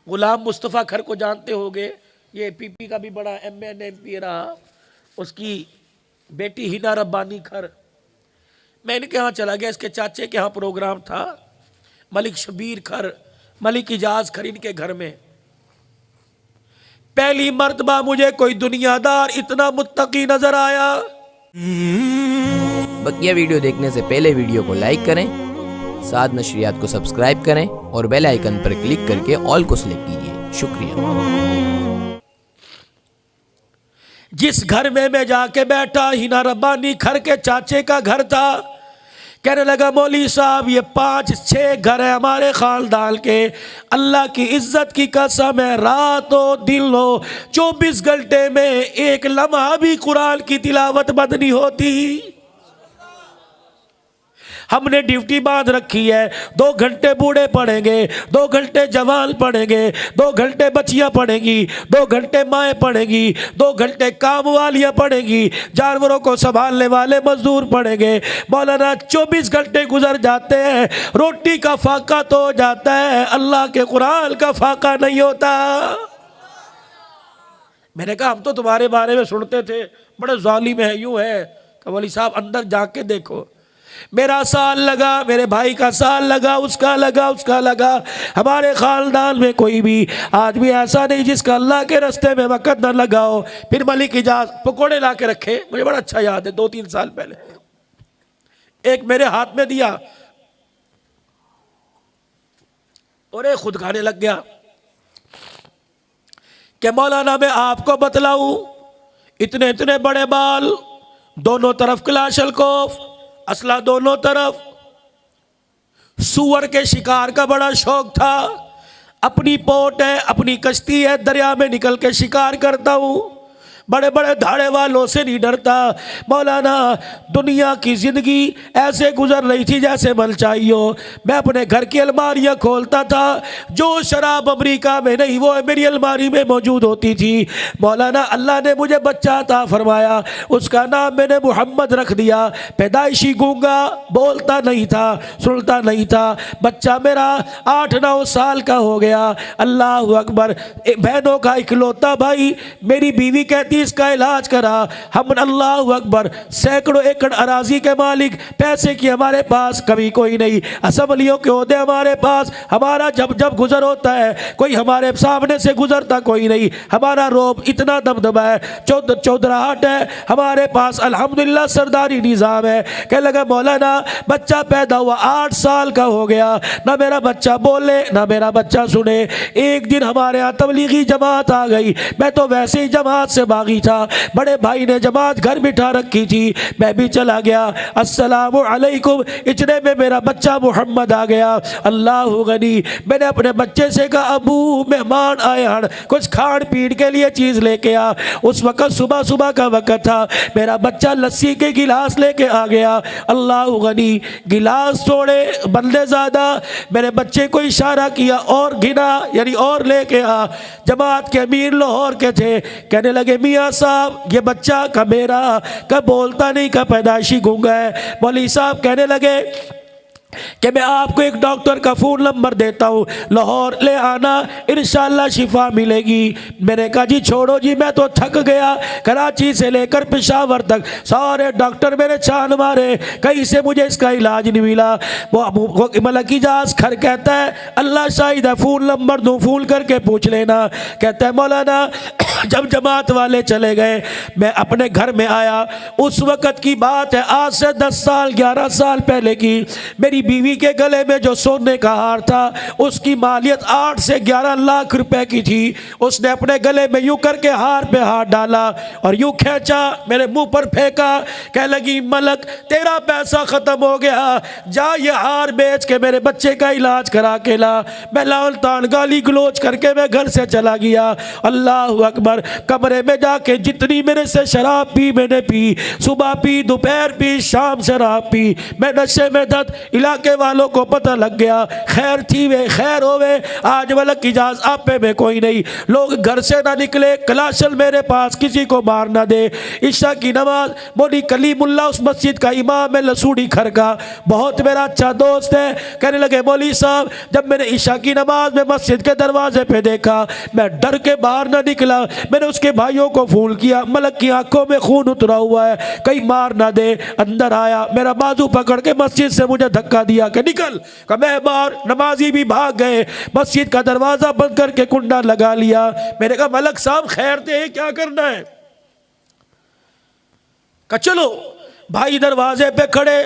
غلام مصطفیٰ کھر کو جانتے ہوگے، یہ پی پی کا بھی بڑا ایم این ایم پی رہا، اس کی بیٹی ہینا ربانی کھر۔ میں ان کے ہاں چلا گیا، اس کے چاچے کے ہاں پروگرام تھا، ملک شبیر کھر، ملک اجاز کھر ان کے گھر میں۔ پہلی مرتبہ مجھے کوئی دنیا دار اتنا متقی نظر آیا۔ بقیہ ویڈیو دیکھنے سے پہلے ویڈیو کو لائک کریں، ساتھ نشریات کو سبسکرائب کریں اور بیل آئیکن پر کلک کر کے آل کو سلیکٹ کیجئے۔ شکریہ۔ جس گھر میں جا کے بیٹھا، ہینا ربانی کھر کے چاچے کا گھر تھا۔ کہنے لگا مولوی صاحب یہ 5-6 گھر ہیں ہمارے خاندان کے، اللہ کی عزت کی قسم ہے رات ہو دن ہو 24 گھنٹے میں ایک لمحہ بھی قرآن کی تلاوت بند نہیں ہوتی۔ ہم نے ڈیوٹی باندھ رکھی ہے، 2 گھنٹے بوڑھے پڑھیں گے، 2 گھنٹے جوان پڑھیں گے، 2 گھنٹے بچیاں پڑھیں گی، 2 گھنٹے مائیں پڑھیں گی، 2 گھنٹے کام والیاں پڑھیں گی، جانوروں کو سنبھالنے والے مزدور پڑھیں گے۔ مولانا 24 گھنٹے گزر جاتے ہیں، روٹی کا فاقہ تو ہو جاتا ہے، اللہ کے قرآن کا فاقہ نہیں ہوتا۔ میں نے کہا ہم تو تمہارے بارے میں سنتے تھے بڑے ظالم ہیں، یوں ہے کہ مولوی صاحب اندر جا کے دیکھو۔ میرا سال لگا، میرے بھائی کا سال لگا، اس کا لگا۔ ہمارے خاندان میں کوئی بھی آدمی ایسا نہیں جس کا اللہ کے رستے میں وقت نہ لگا ہو۔ پھر ملک اجاز پکوڑے لا کے رکھے، مجھے بڑا اچھا یاد ہے، 2-3 سال پہلے ایک میرے ہاتھ میں دیا اور ایک خود کھانے لگ گیا کہ مولانا میں آپ کو بتلاؤں، اتنے بڑے بال، دونوں طرف کلاشنکوف، اسلحہ دونوں طرف، سور کے شکار کا بڑا شوق تھا، اپنی پوٹ ہے، اپنی کشتی ہے، دریا میں نکل کے شکار کرتا ہوں، بڑے دھاڑے والوں سے نہیں ڈرتا۔ مولانا دنیا کی زندگی ایسے گزر رہی تھی جیسے مل چاہیے ہو۔ میں اپنے گھر کی الماریاں کھولتا تھا، جو شراب امریکہ میں نہیں وہ میری الماری میں موجود ہوتی تھی۔ مولانا اللہ نے مجھے بچہ عطا فرمایا، اس کا نام میں نے محمد رکھ دیا۔ پیدائشی گونگا، بولتا نہیں تھا، سنتا نہیں تھا، بچہ میرا 8-9 سال کا ہو گیا۔ اللہ اکبر۔ بہنوں کا اکلوتا بھائی، میری بیوی کہتی اس کا علاج کرا۔ ہم اللہ اکبر، سینکڑوں ایکڑ اراضی کے مالک، پیسے کی ہمارے پاس کبھی کوئی نہیں، اسمبلیوں کے عہدے ہمارے پاس، ہمارا جب گزر ہوتا ہے کوئی ہمارے سامنے سے گزرتا کوئی نہیں، ہمارا روب اتنا دبدبہ ہے، چودراہٹ ہے ہمارے پاس، الحمدللہ سرداری نظام ہے۔ کہنے لگا مولانا بچہ پیدا ہوا 8 سال کا ہو گیا، نہ میرا بچہ بولے نہ میرا بچہ سنے۔ ایک دن ہمارے یہاں تبلیغی جماعت آ گئی، میں تو ویسے ہی جماعت سے باغی تھا، بڑے بھائی نے جماعت گھر بٹھا رکھی تھی، میں بھی چلا گیا، السلام علیکم، اتنے میں میرا بچہ محمد آ گیا۔ اللہ غنی، میں نے اپنے بچے سے کہا ابو مہمان آئے ہیں، کچھ کھان پین کے لیے چیز لے کے آ۔ اس وقت صبح کا وقت تھا، میرا بچہ لسی کے گلاس لے کے آ گیا۔ اللہ غنی، گلاس توڑے بندے زیادہ، میرے بچے کو اشارہ کیا اور گنا، یعنی اور لے کے آ۔ جماعت کے امیر لاہور کے تھے، کہنے لگے میاں صاحب یہ بچہ کا میرا کا بولتا نہیں، کا پیدائشی گونگا ہے۔ مولوی صاحب کہنے لگے کہ میں آپ کو ایک ڈاکٹر کا فون نمبر دیتا ہوں، لاہور لے آنا، انشاءاللہ شفا ملے گی۔ میں نے کہا جی چھوڑو جی، میں تو تھک گیا، کراچی سے لے کر پشاور تک سارے ڈاکٹر میرے چھان مارے، کہیں سے مجھے اس کا علاج نہیں ملا۔ وہ ملک اجاز کھر کہتا ہے اللہ شاہد ہے، فون نمبر دوں، فون کر کے پوچھ لینا۔ کہتا ہے مولانا جب جماعت والے چلے گئے، میں اپنے گھر میں آیا، اس وقت کی بات ہے، آج سے 10 سال 11 سال پہلے کی، میری بیوی کے گلے میں جو سونے کا ہار تھا اس کی مالیت 8 سے 11 لاکھ روپے کی تھی۔ اس نے اپنے گلے میں یوں کر کے ہار پہ ہاتھ ڈالا اور یوں کھینچا، میرے منہ پر پھینکا، کہنے لگی ملک تیرا پیسہ ختم ہو گیا، جا یہ ہار بیچ کے میرے بچے کا علاج کرا کے لا۔ میں لعن طعن گالی گلوچ کر کے میں گھر سے چلا گیا۔ اللہ اکبر۔ اکبر. کمرے میں جا کے جتنی میرے سے شراب پی میں نے پی, صبح پی, دوپہر پی, شام شراب پی, میں نشے میں تھا. علاقے والوں کو پتہ لگ گیا, خیر تھی وے خیر ہوئے, آج ولک اجاز آپ پہ میں کوئی نہیں. لوگ گھر سے نہ نکلے, کلاشل میرے پاس, کسی کو مار نہ دے. عشاء کی نماز, مولوی کلیم اللہ اس مسجد کا امام ہے لسوڑی گھر کا, بہت میرا اچھا دوست ہے. کہنے لگے مولوی صاحب جب میں نے عشاء کی نماز میں مسجد کے دروازے پہ دیکھا, میں ڈر کے باہر نہ نکلا. میں نے اس کے بھائیوں کو فون کیا, ملک کی آنکھوں میں خون اترا ہوا ہے, کہیں مار نہ دے. اندر آیا, میرا بازو پکڑ کے مسجد سے مجھے دھکا دیا کہ نکل. کہ میں باہر, نمازی بھی بھاگ گئے, مسجد کا دروازہ بند کر کے کنڈا لگا لیا. میں نے کہا ملک صاحب خیر دے, کیا کرنا ہے؟ کہ چلو. بھائی دروازے پہ کھڑے,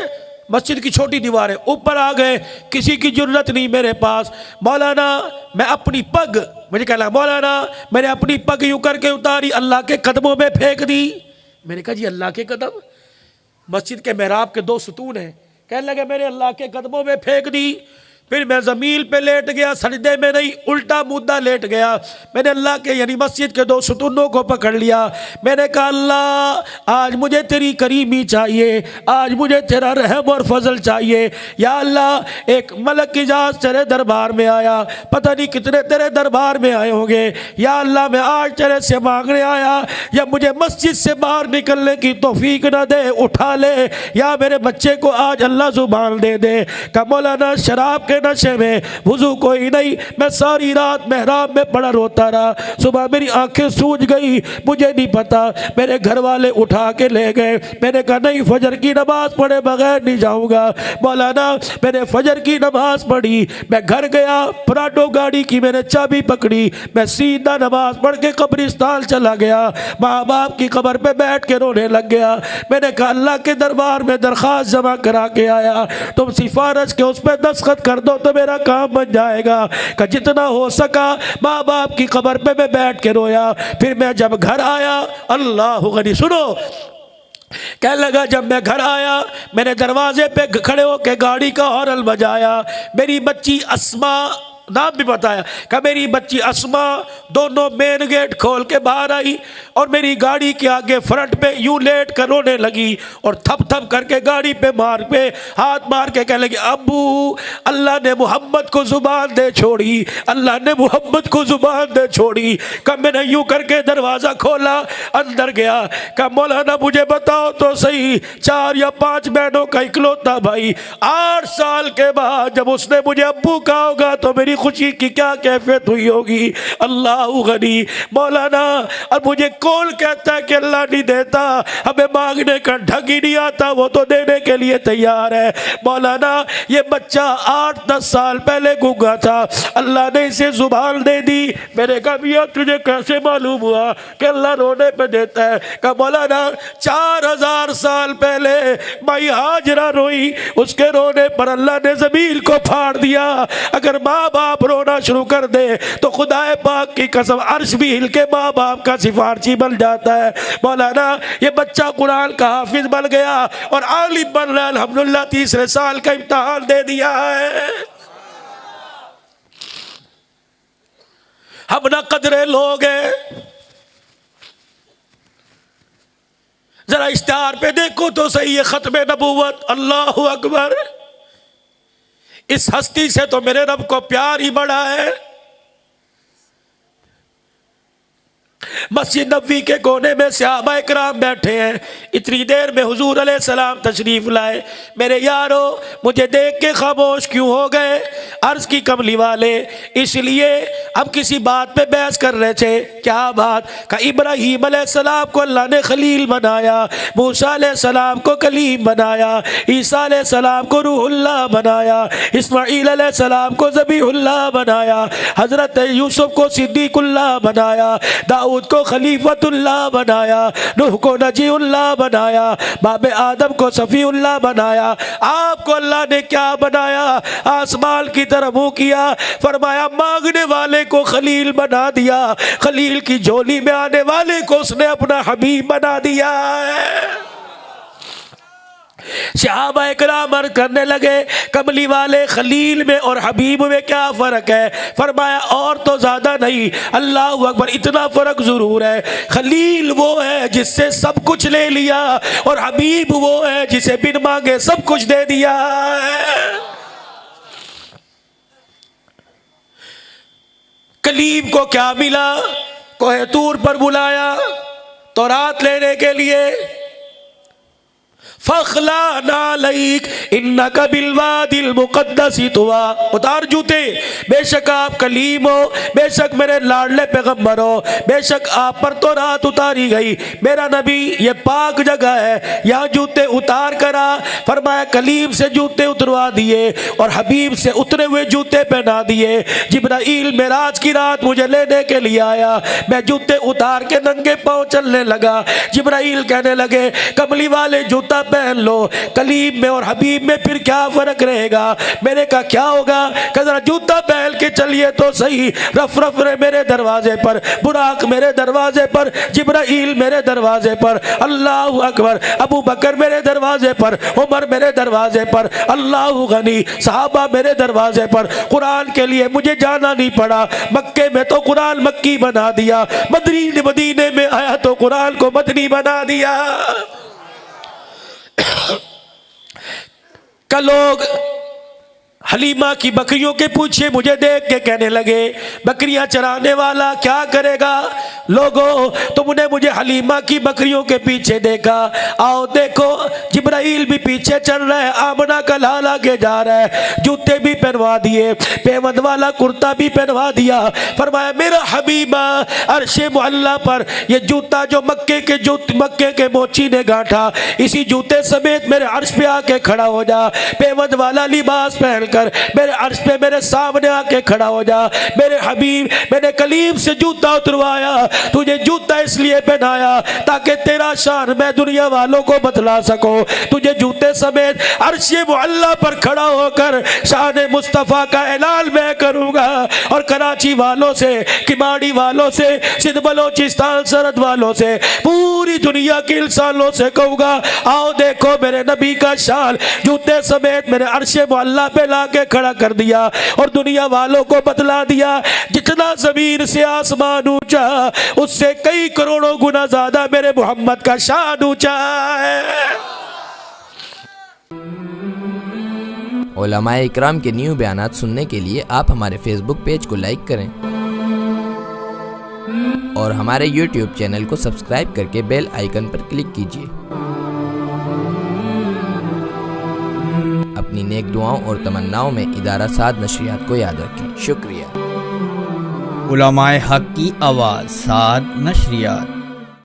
مسجد کی چھوٹی دیوار ہے, اوپر آ گئے, کسی کی جرت نہیں میرے پاس. مولانا میں اپنی پگ, مجھے کہنا مولانا میں نے اپنی پگ یوں کر کے اتاری, اللہ کے قدموں میں پھینک دی. میں نے کہا جی اللہ کے قدم؟ مسجد کے محراب کے 2 ستون ہیں. کہنے لگے میں نے اللہ کے قدموں میں پھینک دی. پھر میں زمین پہ لیٹ گیا, سجدے میں نہیں, الٹا مدہ لیٹ گیا. میں نے اللہ کے یعنی مسجد کے 2 ستونوں کو پکڑ لیا. میں نے کہا اللہ آج مجھے تیری کریمی چاہیے, آج مجھے تیرا رحم اور فضل چاہیے. یا اللہ ایک ملک اجاز تیرے دربار میں آیا, پتہ نہیں کتنے تیرے دربار میں آئے ہوں گے. یا اللہ میں آج تیرے سے مانگنے آیا, یا مجھے مسجد سے باہر نکلنے کی توفیق نہ دے, اٹھا لے. یا میرے بچے کو آج اللہ زبان دے دے. کہ مولانا شراب کے نشے میں وضو کوئی نہیں, میں ساری رات محراب میں پڑا روتا رہا. صبح میری آنکھیں سوج گئی, مجھے نہیں پتا, میرے گھر والے اٹھا کے لے گئے. میں نے کہا نہیں فجر کی نماز پڑھے بغیر نہیں جاؤں گا. مولانا میں نے فجر کی نماز پڑھی, میں گھر گیا, پراڈو گاڑی کی میں نے چابی پکڑی, میں سیدھا نماز پڑھ کے قبرستان چلا گیا. ماں باپ کی قبر پہ بیٹھ کے رونے لگ گیا. میں نے کہا اللہ کے دربار میں درخواست جمع کرا کے آیا, تم سفارش کے اس پہ دستخط کر دو تو میرا کام بن جائے گا. کہ جتنا ہو سکا ماں باپ کی قبر پہ میں بیٹھ کے رویا. پھر میں جب گھر آیا, اللہ غنی, سنو, کہنے لگا جب میں گھر آیا میں نے دروازے پہ کھڑے ہو کے گاڑی کا ہارن بجایا. میری بچی اسما, نام بھی بتایا, کہ میری بچی اسما دونوں مین گیٹ کھول کے باہر آئی اور میری گاڑی کے آگے فرنٹ پہ یوں لیٹ کر رونے لگی اور تھپ تھپ کر کے گاڑی پہ ہاتھ مار کے کہنے لگی ابو اللہ نے محمد کو زبان دے چھوڑی, اللہ نے محمد کو زبان دے چھوڑی. کہ میں نے یوں کر کے دروازہ کھولا, اندر گیا. کہ مولانا مجھے بتاؤ تو صحیح, 4 یا 5 بہنوں کا اکلوتا بھائی, 8 سال کے بعد جب اس نے مجھے ابو کہا ہوگا تو میری خوشی کی کیا کیفیت ہوئی ہوگی. اللہ غنی. مولانا اور مجھے کون کہتا ہے کہ اللہ نہیں دیتا, ہمیں مانگنے کا ڈھنگ ہی نہیں آتا, وہ تو دینے کے لیے تیار ہے. مولانا یہ بچہ 8-10 سال پہلے گونگا تھا, اللہ نے اسے زبان دے دی. میں نے کہا میاں تجھے کیسے معلوم ہوا کہ اللہ رونے پہ دیتا ہے؟ کہ مولانا 4000 سال پہلے مائی ہاجرہ روئی, اس کے رونے پر اللہ نے زمین کو پھاڑ دیا. اگر ماں باپ رونا شروع کر دے تو خدا پاک کی قسم عرش بھی ہل کے ماں باپ کا سفارشی بن جاتا ہے. مولانا یہ بچہ قرآن کا حافظ بن گیا اور عالم بن رہا, الحمدللہ 3 سال کا امتحان دے دیا ہے. ہم نہ قدرے لوگ ہیں. ذرا اشتہار پہ دیکھو تو صحیح ہے, ختم نبوت, اللہ اکبر. اس ہستی سے تو میرے رب کو پیار ہی بڑا ہے. مسجد نبوی کے کونے میں صحابہ اکرام بیٹھے ہیں, اتنی دیر میں حضور علیہ السلام تشریف لائے. میرے یارو مجھے دیکھ کے خاموش کیوں ہو گئے؟ عرض کی کملی والے, اس لیے ہم کسی بات پہ بحث کر رہے تھے. کیا بات؟ کہ ابراہیم علیہ السلام کو اللہ نے خلیل بنایا, موسیٰ علیہ السلام کو کلیم بنایا, عیسیٰ علیہ السلام کو روح اللہ بنایا, اسماعیل علیہ السلام کو ذبیح اللہ بنایا, حضرت یوسف کو صدیق اللہ بنایا, داؤد کو خلیفت اللہ بنایا, نوح کو نجی اللہ بنایا, باب آدم کو صفی اللہ بنایا. آپ کو اللہ نے کیا بنایا؟ آسمان کی طرف منہ کیا, فرمایا مانگنے والے کو خلیل بنا دیا, خلیل کی جھولی میں آنے والے کو اس نے اپنا حبیب بنا دیا ہے. صحابہ اکرام عرض کرنے لگے کملی والے خلیل میں اور حبیب میں کیا فرق ہے؟ فرمایا اور تو زیادہ نہیں، اللہ اکبر، اتنا فرق ضرور ہے، خلیل وہ ہے جس سے سب کچھ لے لیا اور حبیب وہ ہے جسے بن مانگے سب کچھ دے دیا ہے۔ کلیم کو کیا ملا؟ کوہ طور پر بلایا تورات لینے کے لیے، فَخْلَعْ نَعْلَيْكَ إِنَّكَ بِالْوَادِ الْمُقَدَّسِ طُوًى، اتار جوتے، بے شک آپ کلیم ہو، بے شک میرے لاڈلے پیغمبر ہو، بے شک آپ پر تو رات اتاری گئی، میرا نبی یہ پاک جگہ ہے، یہاں جوتے اتار کرا۔ فرمایا کلیم سے جوتے اتروا دیے اور حبیب سے اترے ہوئے جوتے پہنا دیے۔ جبرائیل معراج کی رات مجھے لینے کے لیے آیا، میں جوتے اتار کے ننگے پاؤں چلنے لگا۔ جبرائیل کہنے لگے کملی والے جوتا پہن لو، کلیم میں اور حبیب میں پھر کیا فرق رہے گا؟ میں نے کہا کیا ہوگا؟ کہ ذرا جوتا پہن کے چلیے تو صحیح، رف رف میرے دروازے پر، براق میرے دروازے پر، جبرائیل میرے دروازے پر، اللہ اکبر، ابو بکر میرے دروازے پر، عمر میرے دروازے پر، اللہ غنی، صحابہ میرے دروازے پر۔ قرآن کے لیے مجھے جانا نہیں پڑا، مکے میں تو قرآن مکی بنا دیا، مدینے میں آیا تو قرآن کو مدنی بنا دیا۔ کہ لوگ حلیمہ کی بکریوں کے پیچھے مجھے دیکھ کے کہنے لگے بکریاں چرانے والا کیا کرے گا؟ لوگوں تم نے مجھے حلیمہ کی بکریوں کے پیچھے دیکھا، آؤ دیکھو جبرائیل بھی پیچھے چل رہا ہے، آمنہ کا لال آگے جا رہا ہے، جوتے بھی پہنوا دیے، پیوند والا کرتا بھی پہنوا دیا۔ فرمایا میرا حبیبہ عرش معلی پر یہ جوتا جو مکے کے موچی نے گانٹھا، اسی جوتے سمیت میرے عرش پہ آ کے کھڑا ہو جا، پیوند والا لباس پہن کر میرے عرش پہ میرے سامنے آ کے کھڑا ہو جا۔ میرے حبیب میں نے کلیم سے جوتا اتروایا، تجھے جوتا اس لیے پہنایا تاکہ تیرا شان میں دنیا والوں کو بتلا سکوں، تجھے جوتے سمیت عرش معلی پر کھڑا ہو کر شان مصطفیٰ کا اعلان میں کروں گا، اور کراچی والوں سے، کماڑی والوں سے، سندھ بلوچستان سرحد والوں سے، پوری دنیا کے انسانوں سے کہوں گا آؤ دیکھو میرے نبی کا شان جوتے سمیت میرے عرش معلی پہ لا کے کھڑا کر دیا، اور دنیا والوں کو بتلا دیا جتنا زمین سے آسمان اونچا اس سے کئی کروڑوں گنا زیادہ میرے محمد کا شان اونچا ہے۔ علماء اکرام کے نیو بیانات سننے کے لیے آپ ہمارے فیس بک پیج کو لائک کریں اور ہمارے یوٹیوب چینل کو سبسکرائب کر کے بیل آئیکن پر کلک کیجیے۔ اپنی نیک دعاؤں اور تمناؤں میں ادارہ سعد نشریات کو یاد رکھیں۔ شکریہ۔ علماء حق کی آواز، سعد نشریات۔